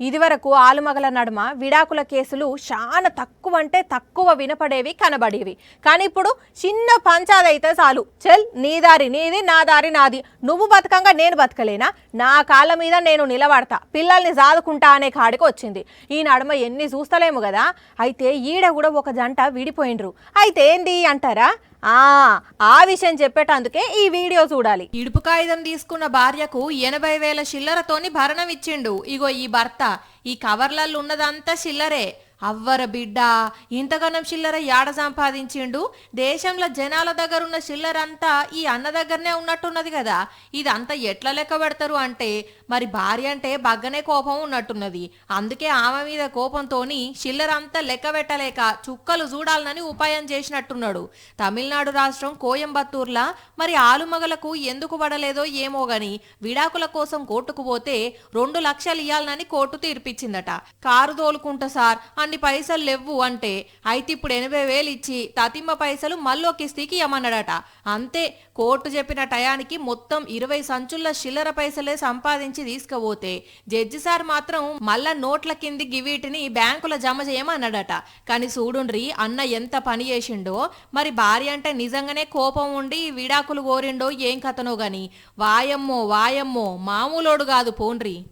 ఇదివరకు ఆలుమగల నడుమ విడాకుల కేసులు చాలా తక్కువ వినపడేవి కనబడేవి. కానీ ఇప్పుడు చిన్న పంచాయతీ అయితే చాలు, చెల్ నీ దారి నీది నా దారి నాది, నువ్వు బతకంగా నేను బతకలేనా, నా కాళ్ళ మీద నేను నిలబడతా, పిల్లల్ని సాదుకుంటా అనే కాడికి వచ్చింది. ఈ నడుమ ఎన్ని చూస్తలేము కదా. అయితే ఈడ కూడా ఒక జంట విడిపోయిండ్రు. అయితే ఏంది అంటారా? ఆ విషయం చెప్పేటందుకే ఈ వీడియో చూడాలి. ఇడుపు కాగితం తీసుకున్న భార్యకు 80,000 చిల్లరతోని భరణం ఇచ్చిండు. ఇగో ఈ భర్త ఈ కవర్లలో ఉన్నదంతా చిల్లరే. అవ్వర బిడ్డ, ఇంతగానం చిల్లర యాడ సంపాదించిండు? దేశంలో జనాల దగ్గర ఉన్న చిల్లరంతా ఈ అన్న దగ్గరనే ఉన్నట్టున్నది కదా. ఇదంతా ఎట్లా లెక్క పెడతారు అంటే, మరి భార్య అంటే బగ్గనే కోపం ఉన్నట్టున్నది. అందుకే ఆమె మీద కోపంతోని చిల్లరంతా లెక్క పెట్టలేక చుక్కలు చూడాలని ఉపాయం చేసినట్టున్నాడు. తమిళనాడు రాష్ట్రం కోయంబత్తూర్లా మరి ఆలుమగలకు ఎందుకు పడలేదో ఏమో గాని విడాకుల కోసం కోర్టుకు పోతే 2 లక్షలు ఇయ్యాలని కోర్టు తీర్పిచ్చిందట. కారు తోలుకుంటా సార్, అన్ని పైసలు లేవు అంటే, అయితే ఇప్పుడు 80,000 ఇచ్చి తతిమ్మ పైసలు మళ్ళీ కిస్తీకి ఇవ్వమన్నాడట. అంతే, కోర్టు చెప్పిన టయానికి మొత్తం 20 సంచుల చిల్లర పైసలే సంపాదించి తీసుకుపోతే జడ్జి సార్ మాత్రం మళ్ళా నోట్ల కింది గివీటిని బ్యాంకుల జమ చేయమన్నాడట. కానీ చూడుండ్రి అన్న ఎంత పని చేసిండో. మరి భార్య అంటే నిజంగానే కోపం ఉండి విడాకులు కోరిండో ఏం కథనో గాని వాయమ్మో వాయమ్మో మామూలోడు కాదు పోండ్రి.